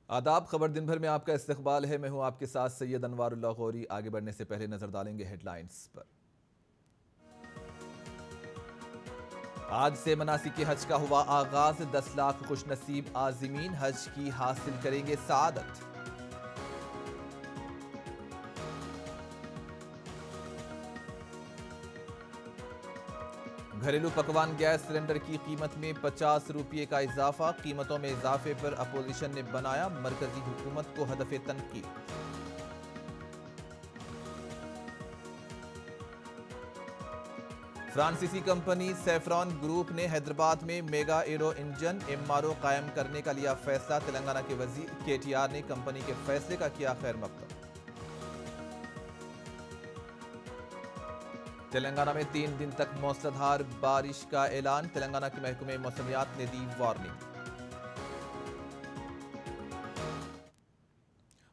आदाब। खबर दिन भर में आपका इस्तकबाल है। मैं हूं आपके साथ सैयद अनवारुल्लाह गौरी। आगे बढ़ने से पहले नजर डालेंगे हेडलाइंस पर। आज से मनासिक हज का हुआ आगाज। 10 लाख खुशनसीब आजिमीन हज की हासिल करेंगे सआदत। घरेलू पकवान गैस सिलेंडर की कीमत में 50 रुपये का इजाफा। कीमतों में इजाफे पर अपोजिशन ने बनाया मरकजी हुकूमत को हदफ तनकीद। फ्रांसीसी कंपनी सैफरॉन ग्रुप ने हैदराबाद में मेगा एरो इंजन एमआरओ कायम करने का लिया फैसला। तेलंगाना के वजीर केटीआर ने कंपनी के फैसले का किया खैर मकदम। तेलंगाना में 3 दिन तक मूसलाधार बारिश का ऐलान। तेलंगाना के महकमे मौसमियात ने दी वार्निंग।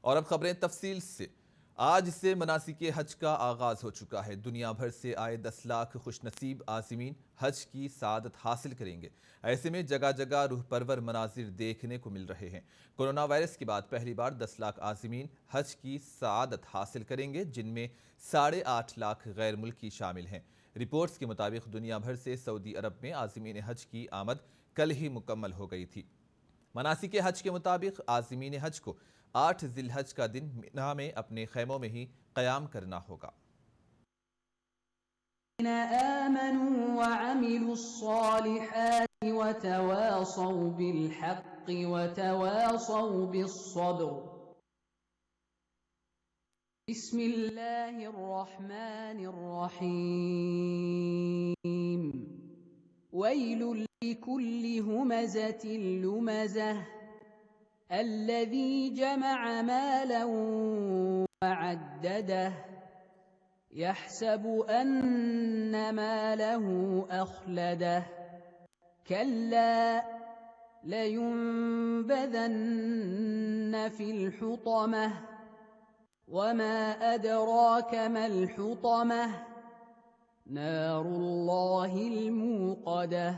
और अब खबरें तफसील से। आज से मनासिक हज का आगाज हो चुका है। दुनिया भर से आए 10 लाख खुशनसीब आज़मीन हज की सआदत हासिल करेंगे। ऐसे में जगह जगह रूह परवर मनाजिर देखने को मिल रहे हैं। कोरोना वायरस के बाद पहली बार 10 लाख आज़मीन हज की सआदत हासिल करेंगे, जिनमें 8.5 लाख गैर मुल्की शामिल हैं। रिपोर्ट्स के मुताबिक दुनिया भर से सऊदी अरब में आज़मीन हज की आमद कल ही मुकम्मल हो गई थी। मनासिक हज के मुताबिक आज़मीन हज को 8 जिलहज का दिन मिना में अपने खैमों में ही क़याम करना होगा। वैलुल लिकुल्लि हुमज़तिन लुमज़ह अल्लज़ी जमअ मालन वअद्ददह यहसबु अन्न मालहु अख़लदह कल्ला लयुनबज़न्न फ़िल हुतमह वमा अदराक मल हुतमह नारुल्लाहिल मूक़दह।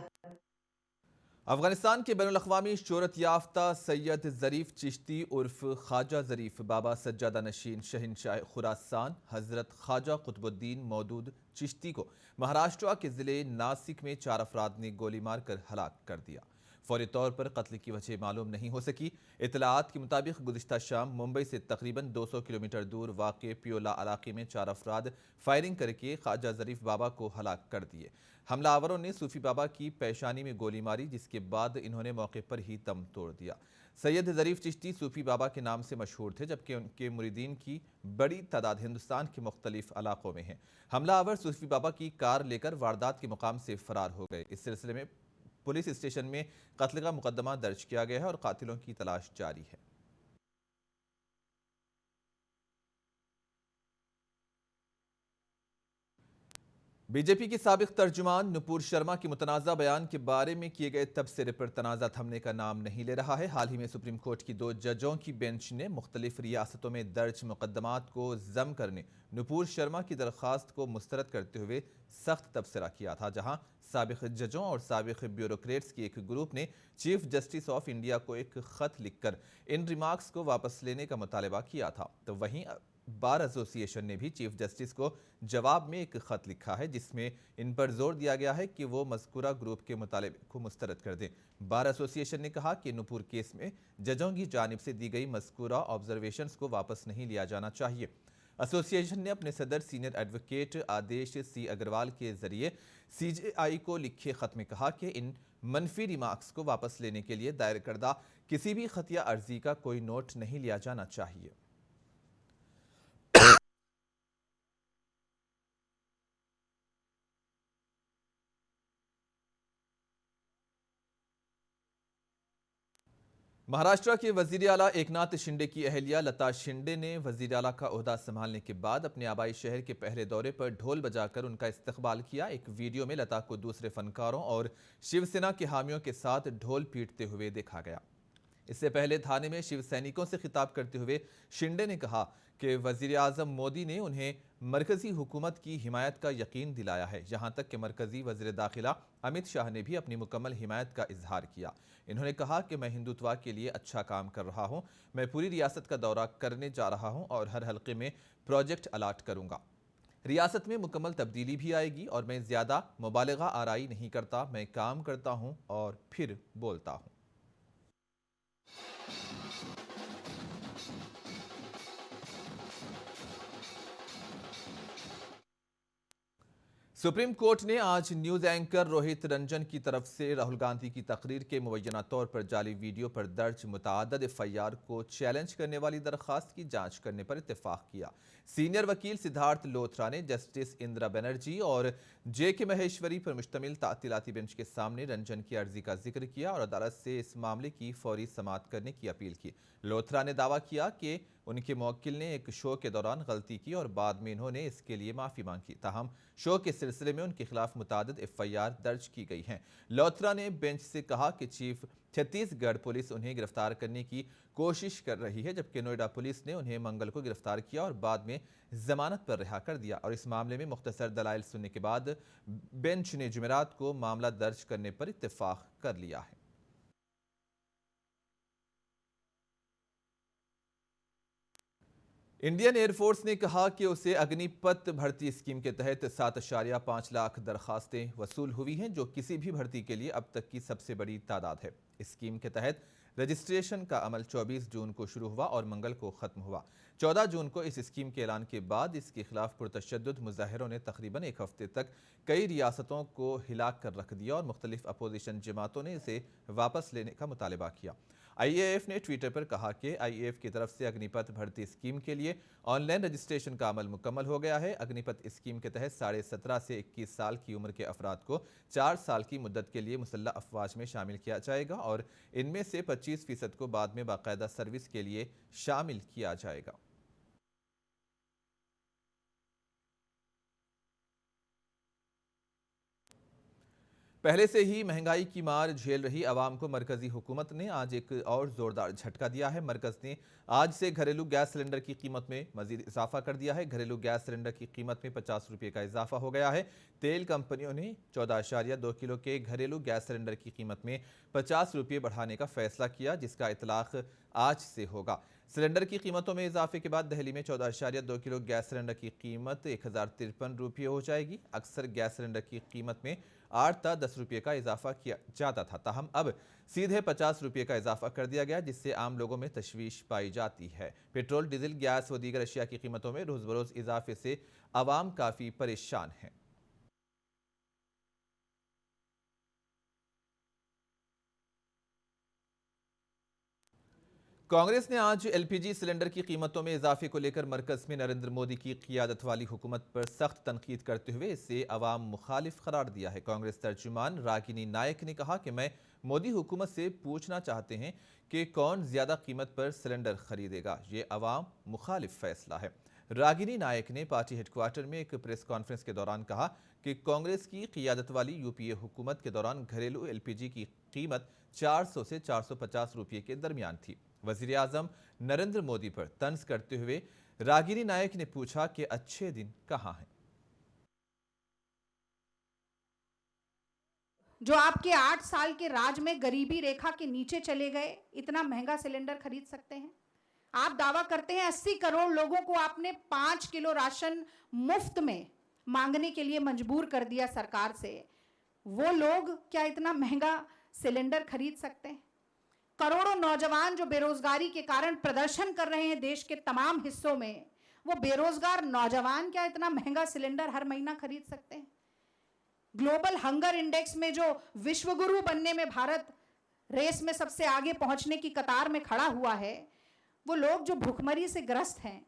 अफगानिस्तान के बैनुल-अक़वामी शोहरत याफ्ता सैयद ज़रीफ चिश्ती उर्फ ख्वाजा ज़रीफ बाबा सज्जादा नशीन शहंशाह खुरासान हज़रत ख्वाजा कुतुबुद्दीन मौदूद चिश्ती को महाराष्ट्र के ज़िले नासिक में 4 अफराद ने गोली मारकर हलाक कर दिया। फौरी तौर पर कत्ल की वजह मालूम नहीं हो सकी। इतलात के मुताबिक गुज़िश्ता शाम मुंबई से तकरीबन 200 किलोमीटर दूर वाक़े पियोला इलाके में 4 अफराद फायरिंग करके ख्वाजा ज़रीफ बाबा को हलाक कर दिए। हमलावरों ने सूफी बाबा की पेशानी में गोली मारी, जिसके बाद इन्होंने मौके पर ही दम तोड़ दिया। सैयद ज़रीफ चिश्ती सूफी बाबा के नाम से मशहूर थे, जबकि उनके मुरीदीन की बड़ी तादाद हिंदुस्तान के मुख्तलिफ इलाकों में है। हमलावर सूफी बाबा की कार लेकर वारदात के मुकाम से फरार हो गए। इस सिलसिले में पुलिस स्टेशन में कत्ल का मुकदमा दर्ज किया गया है और कातिलों की तलाश जारी है। बीजेपी की साबिक तर्जुमान नुपुर शर्मा के मुतनाज़ा बयान के बारे में किए गए तबसरे पर तनाज़ा थमने का नाम नहीं ले रहा है। हाल ही में सुप्रीम कोर्ट की 2 जजों की बेंच ने मुख्तलिफ रियासतों में दर्ज मुकदमात को जम करने नुपुर शर्मा की दरख्वास्त को मुस्तरद करते हुए सख्त तबसरा किया था, जहां साबिक जजों और साबिक ब्यूरोक्रेट्स की एक ग्रुप ने चीफ जस्टिस ऑफ इंडिया को एक खत लिखकर इन रिमार्क्स को वापस लेने का मुतालबा किया था। तो वहीं बार एसोसिएशन ने भी चीफ जस्टिस को जवाब में एक खत लिखा है, जिसमें इन पर जोर दिया गया है कि वो मज़कूरा ग्रुप के मुतालबे को मुस्तरद कर दें। बार एसोसिएशन ने कहा कि नुपुर केस में जजों की जानिब से दी गई मज़कूरा ऑब्जर्वेशंस को वापस नहीं लिया जाना चाहिए। एसोसिएशन ने अपने सदर सीनियर एडवोकेट आदेश सी अग्रवाल के जरिए सीजेआई को लिखे खत में कहा कि इन मनफी रिमार्क्स को वापस लेने के लिए दायर करदा किसी भी खतिया अर्जी का कोई नोट नहीं लिया जाना चाहिए। महाराष्ट्र के वजीर आला एकनाथ शिंदे की अहलिया लता शिंदे ने वजीर आला का ओहदा संभालने के बाद अपने आबाई शहर के पहले दौरे पर ढोल बजाकर उनका इस्तकबाल किया। एक वीडियो में लता को दूसरे फनकारों और शिवसेना के हामियों के साथ ढोल पीटते हुए देखा गया। इससे पहले थाने में शिव सैनिकों से खिताब करते हुए शिंदे ने कहा कि वजीर आजम मोदी ने उन्हें मरकजी हुकूमत की हिमायत का यकीन दिलाया है। यहाँ तक कि मरकजी वजीर दाखिला अमित शाह ने भी अपनी मुकम्मल हिमायत का इजहार किया। इन्होंने कहा कि मैं हिंदुत्व के लिए अच्छा काम कर रहा हूँ, मैं पूरी रियासत का दौरा करने जा रहा हूँ और हर हल्के में प्रोजेक्ट अलाट करूँगा। रियासत में मुकम्मल तब्दीली भी आएगी और मैं ज़्यादा मुबालगा आराई नहीं करता, मैं काम करता हूँ और फिर बोलता हूँ। सुप्रीम कोर्ट ने आज न्यूज एंकर रोहित रंजन की तरफ से राहुल गांधी की तकरीर के मुबैना तौर पर जाली वीडियो पर दर्ज मुतअद्दिद एफआईआर को चैलेंज करने वाली दरख्वास्त की जांच करने पर इत्तेफाक किया। सीनियर वकील सिद्धार्थ लोथरा ने जस्टिस इंदिरा बनर्जी और जे.के. महेश्वरी पर मुश्तमिल तातीलाती बेंच के सामने रंजन की अर्जी का जिक्र किया और अदालत से इस मामले की फौरी समाअत करने की अपील की। लोथरा ने दावा किया कि उनके मुवक्किल ने एक शो के दौरान गलती की और बाद में इन्होंने इसके लिए माफ़ी मांगी। ताहम शो के सिलसिले में उनके खिलाफ मुतअद्दिद एफआईआर दर्ज की गई हैं। लोथरा ने बेंच से कहा कि चीफ छत्तीसगढ़ पुलिस उन्हें गिरफ्तार करने की कोशिश कर रही है, जबकि नोएडा पुलिस ने उन्हें मंगल को गिरफ्तार किया और बाद में जमानत पर रिहा कर दिया। और इस मामले में मुख्तसर दलाइल सुनने के बाद बेंच ने जुमेरात को मामला दर्ज करने पर इत्तेफाक कर लिया है। इंडियन एयरफोर्स ने कहा कि उसे अग्निपथ भर्ती स्कीम के तहत 7.5 लाख दरखास्तें वसूल हुई हैं, जो किसी भी भर्ती के लिए अब तक की सबसे बड़ी तादाद है। इस स्कीम के तहत रजिस्ट्रेशन का अमल 24 जून को शुरू हुआ और मंगल को खत्म हुआ। 14 जून को इस स्कीम के ऐलान के बाद इसके खिलाफ पुरतशद्दुद मुजाहिरों ने तकरीबन एक हफ्ते तक कई रियासतों को हिला कर रख दिया और मुख्तलिफ अपोजिशन जमातों ने इसे वापस लेने का मुतालबा किया। आईएएफ ने ट्विटर पर कहा कि आईएएफ की तरफ से अग्निपथ भर्ती स्कीम के लिए ऑनलाइन रजिस्ट्रेशन का अमल मुकम्मल हो गया है। अग्निपथ स्कीम के तहत 17.5 से 21 साल की उम्र के अफराद को 4 साल की मुद्दत के लिए मुसल्लह अफवाज में शामिल किया जाएगा और इनमें से 25% को बाद में बाकायदा सर्विस के लिए शामिल किया जाएगा। पहले से ही महंगाई की मार झेल रही आवाम को मरकजी हुकूमत ने आज एक और जोरदार झटका दिया है। मरकज ने आज से घरेलू गैस सिलेंडर की कीमत में मजीद इजाफा कर दिया है। घरेलू गैस सिलेंडर की कीमत में 50 रुपये का इजाफा हो गया है। तेल कंपनियों ने 14.2 किलो के घरेलू गैस सिलेंडर की कीमत में 50 रुपये बढ़ाने का फैसला किया, जिसका इतलाक आज से होगा। सिलेंडर की कीमतों में इजाफे के बाद दहली में 14.2 किलो गैस सिलेंडर की कीमत 1053 रुपये हो जाएगी। अक्सर गैस सिलेंडर की कीमत में 8 था 10 रुपये का इजाफा किया जाता था, ताहम अब सीधे 50 रुपये का इजाफा कर दिया गया, जिससे आम लोगों में तशवीश पाई जाती है। पेट्रोल, डीजल, गैस व दीगर अशिया की कीमतों में रोज बरोज इजाफे से आवाम काफ़ी परेशान है। कांग्रेस ने आज एलपीजी सिलेंडर की कीमतों में इजाफे को लेकर मरकज में नरेंद्र मोदी की क़ियादत वाली हुकूमत पर सख्त तनकीद करते हुए इसे अवाम मुखालिफ करार दिया है। कांग्रेस तर्जुमान रागिनी नायक ने कहा कि मैं मोदी हुकूमत से पूछना चाहते हैं कि कौन ज़्यादा कीमत पर सिलेंडर खरीदेगा, ये अवाम मुखालिफ फैसला है। रागिनी नायक ने पार्टी हेडक्वार्टर में एक प्रेस कॉन्फ्रेंस के दौरान कहा कि कांग्रेस की क़ियादत वाली यूपीए हुकूमत के दौरान घरेलू एलपीजी की कीमत 400 से 450 रुपये के दरमियान थी। वज़ीर आज़म नरेंद्र मोदी पर तंज करते हुए रागिनी नायक ने पूछा कि अच्छे दिन कहां हैं। जो आपके 8 साल के राज में गरीबी रेखा के नीचे चले गए, इतना महंगा सिलेंडर खरीद सकते हैं? आप दावा करते हैं 80 करोड़ लोगों को आपने 5 किलो राशन मुफ्त में मांगने के लिए मजबूर कर दिया सरकार से। वो लोग क्या इतना महंगा सिलेंडर खरीद सकते हैं? करोड़ों नौजवान जो बेरोजगारी के कारण प्रदर्शन कर रहे हैं देश के तमाम हिस्सों में, वो बेरोजगार नौजवान क्या इतना महंगा सिलेंडर हर महीना खरीद सकते हैं? ग्लोबल हंगर इंडेक्स में जो विश्वगुरु बनने में भारत रेस में सबसे आगे पहुंचने की कतार में खड़ा हुआ है, वो लोग जो भूखमरी से ग्रस्त हैं,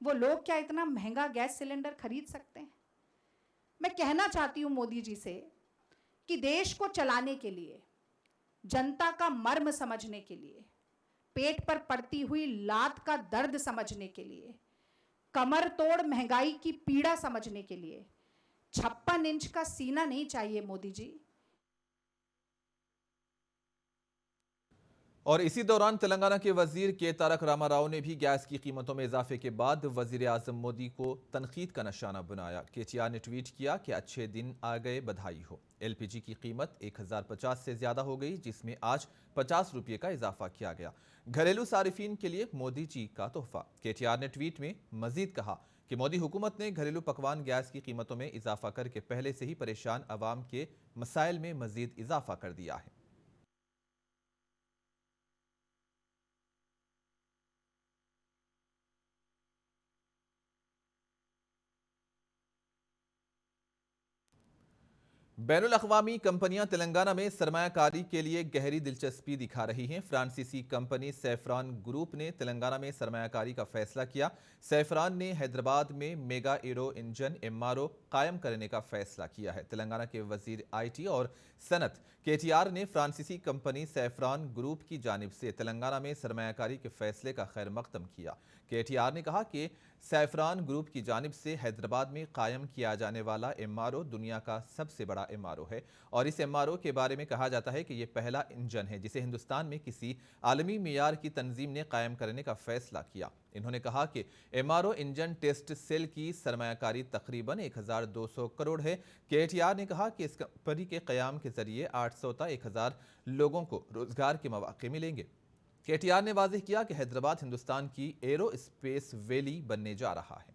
वो लोग क्या इतना महंगा गैस सिलेंडर खरीद सकते हैं? मैं कहना चाहती हूं मोदी जी से कि देश को चलाने के लिए, जनता का मर्म समझने के लिए, पेट पर पड़ती हुई लात का दर्द समझने के लिए, कमर तोड़ महंगाई की पीड़ा समझने के लिए 56 इंच का सीना नहीं चाहिए मोदी जी। और इसी दौरान तेलंगाना के वजीर के तारक रामाराव ने भी गैस की कीमतों में इजाफे के बाद वजीर आजम मोदी को तनकीद का निशाना बनाया। केटीआर ने ट्वीट किया कि अच्छे दिन आ गए, बधाई हो। एलपीजी की कीमत 1050 से ज्यादा हो गई, जिसमें आज 50 रुपये का इजाफा किया गया। घरेलू सारिफीन के लिए मोदी जी का तोहफा। केटीआर ने ट्वीट में मजीद कहा कि मोदी हुकूमत ने घरेलू पकवान गैस की कीमतों में इजाफा करके पहले से ही परेशान अवाम के मसाइल में मजीद इजाफा कर दिया है। बैनुल अक़वामी कंपनियां तेलंगाना में सरमायाकारी के लिए गहरी दिलचस्पी दिखा रही हैं। फ्रांसीसी कंपनी सैफरान ग्रुप ने तेलंगाना में सरमायाकारी का फैसला किया। सैफरान ने हैदराबाद में मेगा एरो इंजन MRO कायम करने का फैसला किया है। तेलंगाना के वजीर IT और सनत केटीआर ने फ्रांसीसी कंपनी सैफरान ग्रुप की जानिब से तेलंगाना में सरमायाकारी के फैसले का खैर मकदम किया। केटीआर ने कहा कि सैफरान ग्रुप की जानिब से हैदराबाद में कायम किया जाने वाला MRO दुनिया का सबसे बड़ा MRO है और इस MRO के बारे में कहा जाता है कि यह पहला इंजन है जिसे हिंदुस्तान में किसी आलमी मियार की तंजीम ने कायम करने का फैसला किया। इन्होंने कहा कि MRO इंजन टेस्ट सेल की सरमायाकारी तकरीबन 1200 करोड़ है। केटीआर ने कहा कि इस कंपनी के क़याम के जरिए 800 से 1000 लोगों को रोजगार के मौके मिलेंगे। केटीआर ने वाज़ेह किया कि हैदराबाद हिंदुस्तान की एरो स्पेस वैली बनने जा रहा है।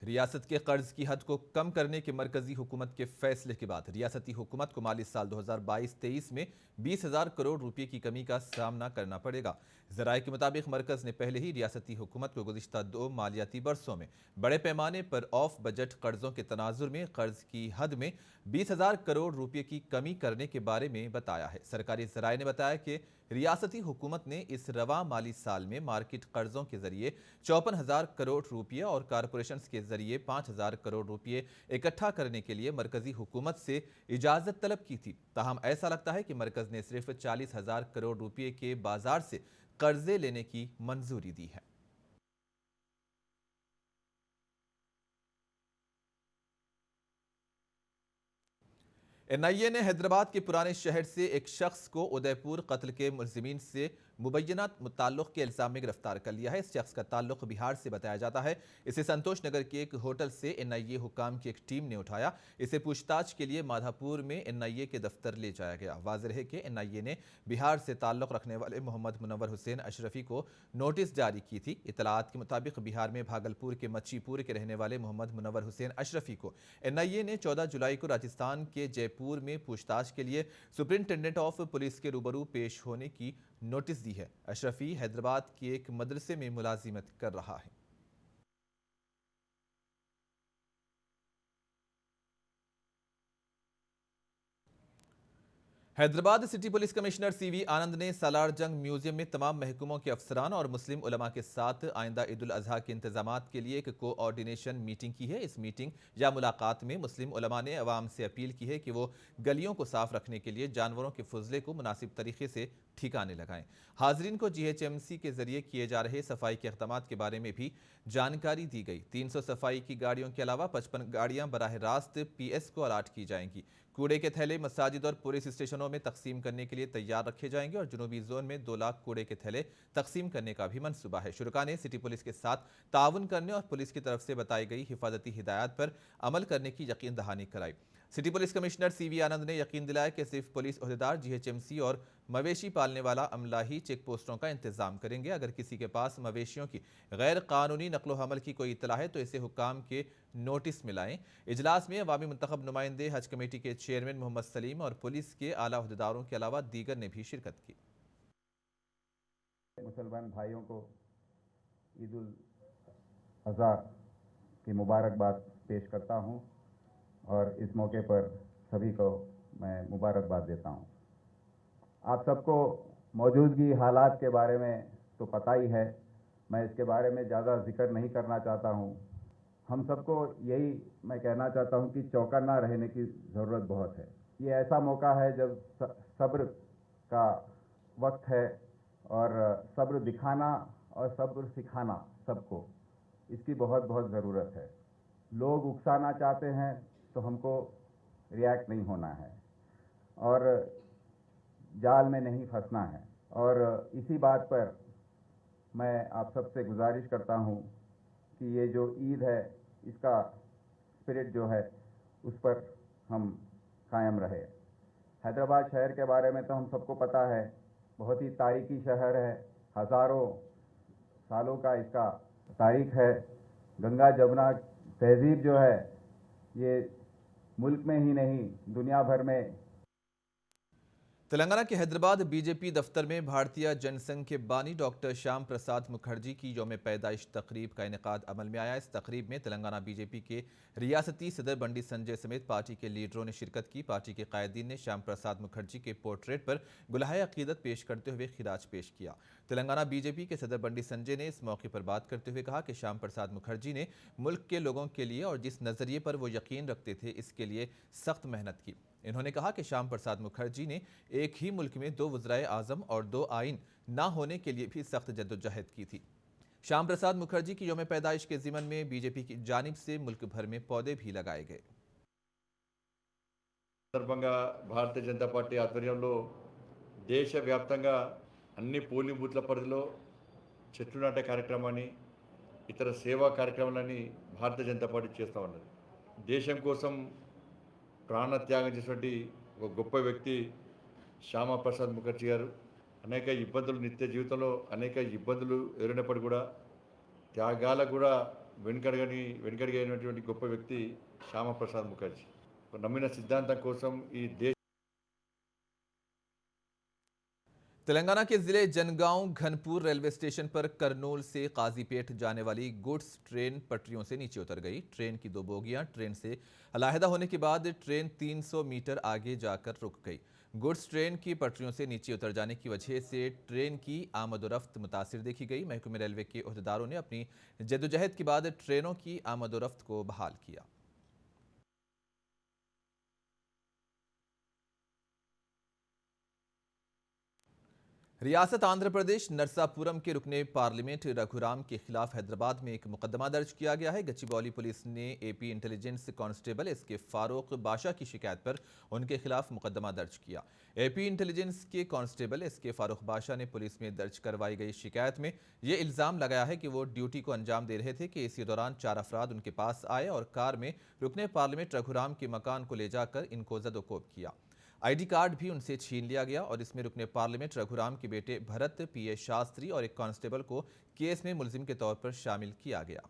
रियासत के कर्ज की हद को कम करने के मरकजी हुकूमत के फैसले के बाद रियासती हुकूमत को माली साल 2022-23 में 20,000 करोड़ रुपए की कमी का सामना करना पड़ेगा। ज़राए के मुताबिक मरकज ने पहले ही रियासती हुकूमत को गुज़िश्ता 2 मालियाती बरसों में बड़े पैमाने पर ऑफ बजट कर्जों के तनाजुर में कर्ज की हद में 20,000 करोड़ रुपए की कमी करने के बारे में बताया है। सरकारी ज़राए ने बताया कि रियासती हुकूमत ने इस रवा माली साल में मार्केट कर्जों के जरिए 54,000 करोड़ रुपये और कारपोरेशन के जरिए 5,000 करोड़ रुपये इकट्ठा करने के लिए मरकजी हुकूमत से इजाजत तलब की थी। ताहम ऐसा लगता है कि मरकज ने सिर्फ 40,000 करोड़ रुपये के बाजार से कर्जे लेने की मंजूरी दी है। NIA ने हैदराबाद के पुराने शहर से एक शख्स को उदयपुर कत्ल के मुलजिमीन से मुबैना मुताल्लुक़ के इल्ज़ाम में गिरफ्तार कर लिया है। इस शख्स का ताल्लुक़ बिहार से बताया जाता है। इसे संतोष नगर के एक होटल से NIA हुकाम की एक टीम ने उठाया। इसे पूछताछ के लिए माधापुर में NIA के दफ्तर ले जाया गया। वाज़ेह है कि NIA ने बिहार से ताल्लुक़ रखने वाले मोहम्मद मुनव्वर हुसैन अशरफी को नोटिस जारी की थी। इतलात के मुताबिक बिहार में भागलपुर के मच्छीपुर के रहने वाले मोहम्मद मुनव्वर हुसैन अशरफी को NIA ने 14 जुलाई को राजस्थान के जयपुर में पूछताछ के लिए सुप्रिंटेंडेंट ऑफ पुलिस के रूबरू पेश होने की नोटिस दी है। अशरफी हैदराबाद के एक मदरसे में मुलाजिमत कर रहा है। Hyderabad city police commissioner CV आनंद ने सालार जंग म्यूजियम में तमाम महकमों के अफसरान और मुस्लिम उलमा के साथ आइंदा ईद उल अजहा के इंतजामात के लिए एक कोऑर्डिनेशन मीटिंग की है। इस मीटिंग या मुलाकात में मुस्लिम उलमा ने अवाम से अपील की है कि वो गलियों को साफ रखने के लिए जानवरों के फुजले को मुनासिब तरीके से ठिकाने लगाएं। हाजरीन को GHMC के जरिए किए जा रहे सफाई के इक़दामात के बारे में भी जानकारी दी गई। 300 सफाई की गाड़ियों के अलावा 55 गाड़ियां बराह रास्त PS को अलाट की जाएंगी। कूड़े के थैले मसाजिद और पुलिस स्टेशनों में तकसीम करने के लिए तैयार रखे जाएंगे और जुनूबी जोन में 2 लाख कूड़े के थैले तकसीम करने का भी मंसूबा है। शुरका ने सिटी पुलिस के साथ ताउन करने और पुलिस की तरफ से बताई गई हिफाजती हिदायत पर अमल करने की यकीन दहानी कराई। सिटी पुलिस कमिश्नर CV आनंद ने यकीन दिलाया कि सिर्फ पुलिस अहदेदार GHMC और मवेशी पालने वाला अमला ही चेक पोस्टों का इंतजाम करेंगे। अगर किसी के पास मवेशियों की गैर कानूनी नकलो हमल की कोई इतला है तो इसे हुकाम के नोटिस में लाएं। इजलास में अवामी मुंतखब नुमाइंदे, हज कमेटी के चेयरमैन मोहम्मद सलीम और पुलिस के आला अहदेदारों के अलावा दीगर ने भी शिरकत की। मुसलमान भाइयों को ईद उल अज़हा की मुबारकबाद पेश करता हूं और इस मौके पर सभी को मैं मुबारकबाद देता हूं। आप सबको मौजूदगी हालात के बारे में तो पता ही है, मैं इसके बारे में ज़्यादा जिक्र नहीं करना चाहता हूं। हम सबको यही मैं कहना चाहता हूं कि चौकन्ना रहने की ज़रूरत बहुत है। ये ऐसा मौका है जब सब्र का वक्त है और सब्र दिखाना और सब्र सिखाना सबको, इसकी बहुत बहुत ज़रूरत है। लोग उकसाना चाहते हैं तो हमको रिएक्ट नहीं होना है और जाल में नहीं फंसना है। और इसी बात पर मैं आप सबसे गुजारिश करता हूं कि ये जो ईद है इसका स्पिरिट जो है उस पर हम कायम रहे। हैदराबाद शहर के बारे में तो हम सबको पता है, बहुत ही तारीखी शहर है, हज़ारों सालों का इसका तारीख है। गंगा जमुना तहजीब जो है ये मुल्क में ही नहीं दुनिया भर में। तेलंगाना के हैदराबाद बीजेपी दफ्तर में भारतीय जनसंघ के बानी डॉक्टर श्याम प्रसाद मुखर्जी की यौम पैदाइश तकरीब का इनेकाद अमल में आया। इस तकरीब में तेलंगाना बीजेपी के रियासती सदर बंडी संजय समेत पार्टी के लीडरों ने शिरकत की। पार्टी के कायदीन ने श्याम प्रसाद मुखर्जी के पोर्ट्रेट पर गुलाहे अकीदत पेश करते हुए खिराज पेश किया। तेलंगाना बीजेपी के सदर बंडी संजय ने इस मौके पर बात करते हुए कहा कि श्याम प्रसाद मुखर्जी ने मुल्क के लोगों के लिए और जिस नजरिए पर वो यकीन रखते थे इसके लिए सख्त मेहनत की। इन्होंने कहा कि श्याम प्रसाद मुखर्जी ने एक ही मुल्क में 2 वज़राए आज़म और 2 आइन ना होने के लिए भी सख्त जद्दोजहद की थी। श्याम प्रसाद मुखर्जी की यौम पैदाइश के ज़िमन में बीजेपी की जानिब से मुल्क भर में पौधे भी लगाए गए। సందర్భంగా భారతీయ జనతా పార్టీ ఆధ్వర్యంలో దేశవ్యాప్తంగా అన్ని పోలింగ్ బూత్ల పరిధిలో చెట్లు నాటే కార్యక్రమాన్ని ఇతర సేవా కార్యక్రమాలని భారతీయ జనతా పార్టీ చేస్తూ ఉన్నది. దేశం కోసం ప్రాణత్యాగం చేసినటువంటి ఒక గొప్ప వ్యక్తి శ్యామా ప్రసాద్ ముఖర్జీ గారు. అనేక ఇబ్బందులు నిత్య జీవితంలో అనేక ఇబ్బందులు ఎదురైనప్పటికీ కూడా త్యాగాలకు కూడా వెనుకడిగైనటువంటి గొప్ప వ్యక్తి శ్యామా ప్రసాద్ ముఖర్జీ. నమ్మిన సిద్ధాంతం కోసం ఈ దేశ तेलंगाना के जिले जनगांव घनपुर रेलवे स्टेशन पर करनूल से काजीपेट जाने वाली गुड्स ट्रेन पटरियों से नीचे उतर गई। ट्रेन की 2 बोगियां ट्रेन से अलहदा होने के बाद ट्रेन 300 मीटर आगे जाकर रुक गई। गुड्स ट्रेन की पटरियों से नीचे उतर जाने की वजह से ट्रेन की आमदोरफ्त मुतासिर देखी गई। महकमे रेलवे के अहदेदारों ने अपनी जद्दोजहद के बाद ट्रेनों की आमदोरफ्त को बहाल किया। रियासत आंध्र प्रदेश नरसापुरम के रुकने पार्लियामेंट रघुराम के खिलाफ हैदराबाद में एक मुकदमा दर्ज किया गया है। गच्चीबौली पुलिस ने AP intelligence constable SK Farooq Basha की शिकायत पर उनके खिलाफ मुकदमा दर्ज किया। एपी इंटेलिजेंस के कांस्टेबल एसके फारूक बाशा ने पुलिस में दर्ज करवाई गई शिकायत में ये इल्जाम लगाया है कि वो ड्यूटी को अंजाम दे रहे थे कि इसी दौरान 4 अफराद उनके पास आए और कार में रुकने पार्लियामेंट रघुराम के मकान को ले जाकर इनको जदोकोब किया। आईडी कार्ड भी उनसे छीन लिया गया और इसमें रुकने पार्लियामेंट रघुराम के बेटे भरत पीए शास्त्री और एक कांस्टेबल को केस में मुलजिम के तौर पर शामिल किया गया।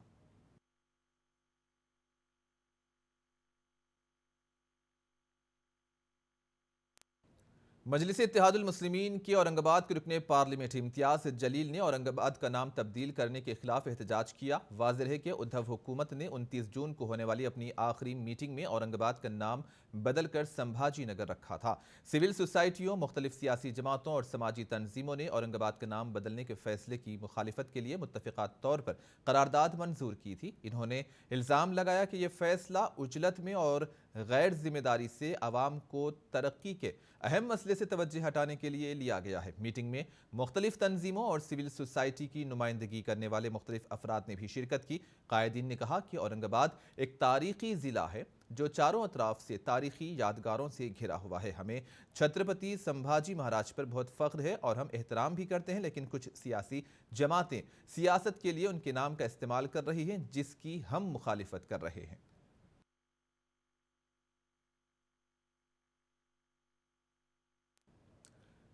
मजलिस इत्तेहादुल मुस्लिमीन के औरंगाबाद के रुकने पार्लियामेंट इम्तियाज जलील ने औरंगाबाद का नाम तब्दील करने के खिलाफ एहतजाज किया। वाज़ेह है कि उद्धव हुकूमत ने 29 जून को होने वाली अपनी आखिरी मीटिंग में औरंगाबाद का नाम बदलकर संभाजी नगर रखा था। सिविल सोसाइटियों, मुख्तलिफ सियासी जमातों और समाजी तंजीमों ने औरंगाबाद का नाम बदलने के फैसले की मुखालिफत के लिए मुत्तफ़िक़ा तौर पर करारदाद मंजूर की थी। इन्होंने इल्ज़ाम लगाया कि यह फैसला उजलत में और गैर जिम्मेदारी से आवाम को तरक्की के अहम मसले से तवज्जो हटाने के लिए लिया गया है। मीटिंग में मुख्तलिफ तंजीमों और सिविल सोसाइटी की नुमाइंदगी करने वाले मुख्तलिफ अफराद ने भी शिरकत की। कायदीन ने कहा कि औरंगाबाद एक तारीखी ज़िला है जो चारों अतराफ से तारीखी यादगारों से घिरा हुआ है। हमें छत्रपति संभाजी महाराज पर बहुत फ़ख्र है और हम एहतराम भी करते हैं, लेकिन कुछ सियासी जमातें सियासत के लिए उनके नाम का इस्तेमाल कर रही हैं जिसकी हम मुखालिफत कर रहे हैं।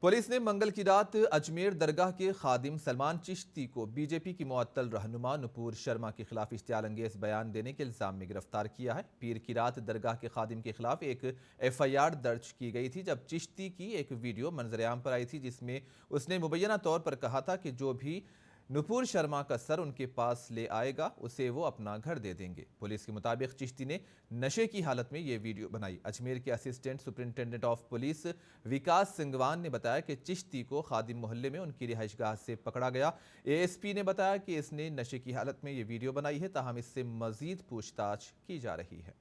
पुलिस ने मंगल की रात अजमेर दरगाह के खादिम सलमान चिश्ती को बीजेपी की मुअत्तल रहनुमा नुपुर शर्मा के खिलाफ इश्तियाल अंगेज बयान देने के इल्जाम में गिरफ्तार किया है। पीर की रात दरगाह के खादिम के खिलाफ एक FIR दर्ज की गई थी जब चिश्ती की एक वीडियो मंजरेआम पर आई थी जिसमें उसने मुबैना तौर पर कहा था कि जो भी नुपुर शर्मा का सर उनके पास ले आएगा उसे वो अपना घर दे देंगे। पुलिस के मुताबिक चिश्ती ने नशे की हालत में ये वीडियो बनाई। अजमेर के असिस्टेंट सुपरिंटेंडेंट ऑफ पुलिस विकास सिंगवान ने बताया कि चिश्ती को खादिम मोहल्ले में उनकी रिहाइशगाह से पकड़ा गया। ASP ने बताया कि इसने नशे की हालत में ये वीडियो बनाई है, ताहम इससे मजीद पूछताछ की जा रही है।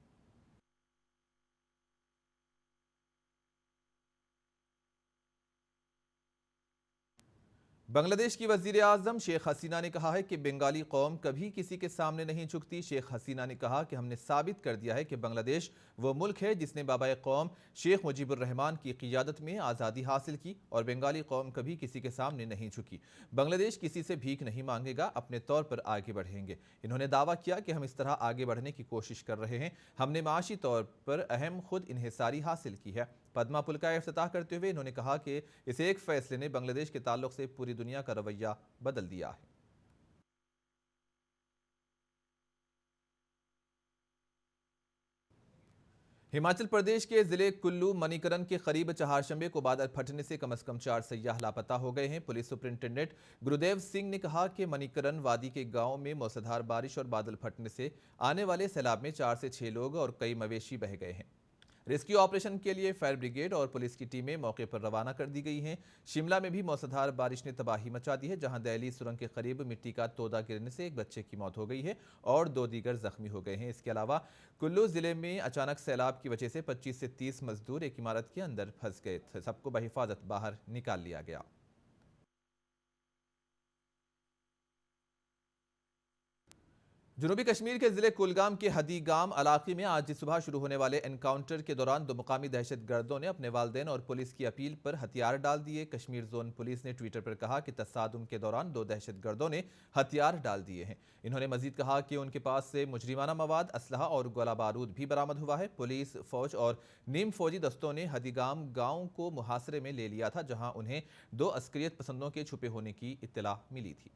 बांग्लादेश की वजीर आजम शेख हसीना ने कहा है कि बंगाली कौम कभी किसी के सामने नहीं झुकती। शेख हसीना ने कहा कि हमने साबित कर दिया है कि बांग्लादेश वो मुल्क है जिसने बाबा कौम शेख मुजीबुर रहमान की क़ियादत में आज़ादी हासिल की और बंगाली कौम कभी किसी के सामने नहीं झुकी। बांग्लादेश किसी से भीख नहीं मांगेगा, अपने तौर पर आगे बढ़ेंगे। इन्होंने दावा किया कि हम इस तरह आगे बढ़ने की कोशिश कर रहे हैं। हमने माशी तौर पर अहम खुद इन्हिसारी हासिल की है। पद्मा पुल का इफ्तिताह करते हुए इन्होंने कहा कि इस एक फैसले ने बांग्लादेश के ताल्लुक से पूरी दुनिया का रवैया बदल दिया है। हिमाचल प्रदेश के जिले कुल्लू मणिकरण के करीब चहारशंबे को बादल फटने से कम से कम 4 सयाह लापता हो गए हैं। पुलिस सुपरिंटेंडेंट गुरुदेव सिंह ने कहा कि मणिकरण वादी के गांव में मूसलाधार बारिश और बादल फटने से आने वाले सैलाब में 4 से 6 लोग और कई मवेशी बह गए हैं। रेस्क्यू ऑपरेशन के लिए फायर ब्रिगेड और पुलिस की टीमें मौके पर रवाना कर दी गई हैं। शिमला में भी मूसलाधार बारिश ने तबाही मचा दी है, जहां दहली सुरंग के करीब मिट्टी का तोदा गिरने से एक बच्चे की मौत हो गई है और 2 दीगर जख्मी हो गए हैं। इसके अलावा कुल्लू जिले में अचानक सैलाब की वजह से 25 से 30 मजदूर एक इमारत के अंदर फंस गए थे। सबको बहिफाजत बाहर निकाल लिया गया। जनूबी कश्मीर के जिले कुलगाम के हदीगाम इलाके में आज सुबह शुरू होने वाले एनकाउंटर के दौरान 2 मुकामी दहशतगर्दों ने अपने वालिदैन और पुलिस की अपील पर हथियार डाल दिए। कश्मीर जोन पुलिस ने ट्विटर पर कहा कि तसादुम के दौरान 2 दहशतगर्दों ने हथियार डाल दिए हैं। इन्होंने मजीद कहा कि उनके पास से मुजरिमाना मवाद, असलहा और गोला बारूद भी बरामद हुआ है। पुलिस, फौज और नीम फौजी दस्तों ने हदीगाम गाँव को मुहासरे में ले लिया था, जहाँ उन्हें 2 अस्करियत पसंदों के छुपे होने की इत्तला मिली थी।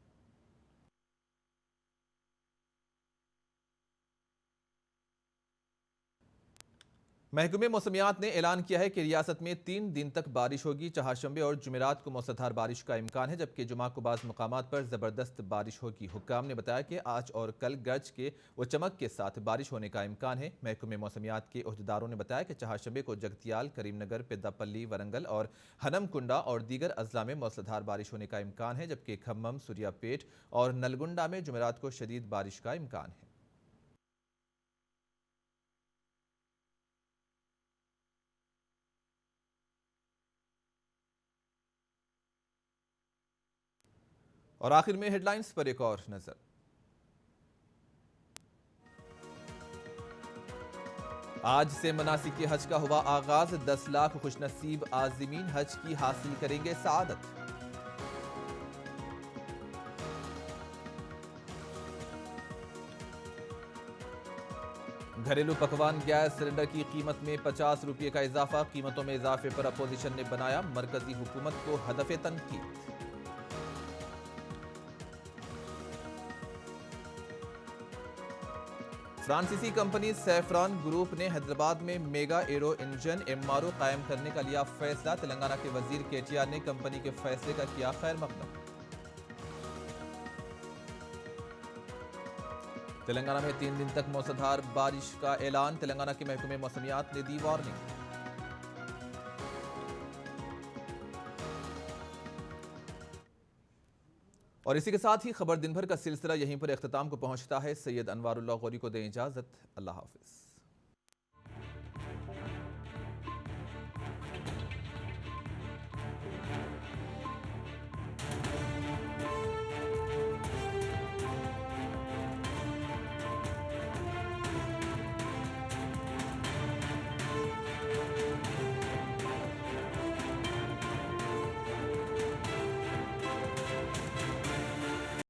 महकमे मौसमियात ने ऐलान किया है कि रियासत में 3 दिन तक बारिश होगी। चहारशंबे और जुमेरात को मूसलाधार बारिश का इम्कान है, जबकि जुमा को बाज़ मुकामात पर ज़बरदस्त बारिश होगी। हुक्काम ने बताया कि आज और कल गरज के व चमक के साथ बारिश होने का इम्कान है। महकमे मौसमियात के अहदेदारों ने बताया कि चहारशंबे को जगतियाल, करीमनगर, पेद्दापल्ली, वरंगल और हनमकुंडा और दीगर अजला में मूसलाधार बारिश होने का इम्कान है, जबकि खम्मम, सूर्यापेट और नलगुंडा में जुमेरात को शदीद बारिश का इम्कान है। और आखिर में हेडलाइंस पर एक और नजर। आज से मनासिक हज का हुआ आगाज। 10 लाख खुशनसीब आज़मीन हज की हासिल करेंगे सआदत। घरेलू पकवान गैस सिलेंडर की कीमत में 50 रुपये का इजाफा। कीमतों में इजाफे पर अपोजिशन ने बनाया मरकजी हुकूमत को हदफ तनकीद। फ्रांसीसी कंपनी सैफरान ग्रुप ने हैदराबाद में मेगा एरो इंजन MRO कायम करने का लिया फैसला। तेलंगाना के वजीर KTR ने कंपनी के फैसले का किया खैर मकदम। तेलंगाना में 3 दिन तक मूसलाधार बारिश का ऐलान। तेलंगाना के महकमे मौसमियात ने दी वार्निंग। और इसी के साथ ही खबर दिन भर का सिलसिला यहीं पर इख्तिताम को पहुंचता है। सैयद अनवारुल्लाह गौरी को दें इजाजत। अल्लाह हाफिज।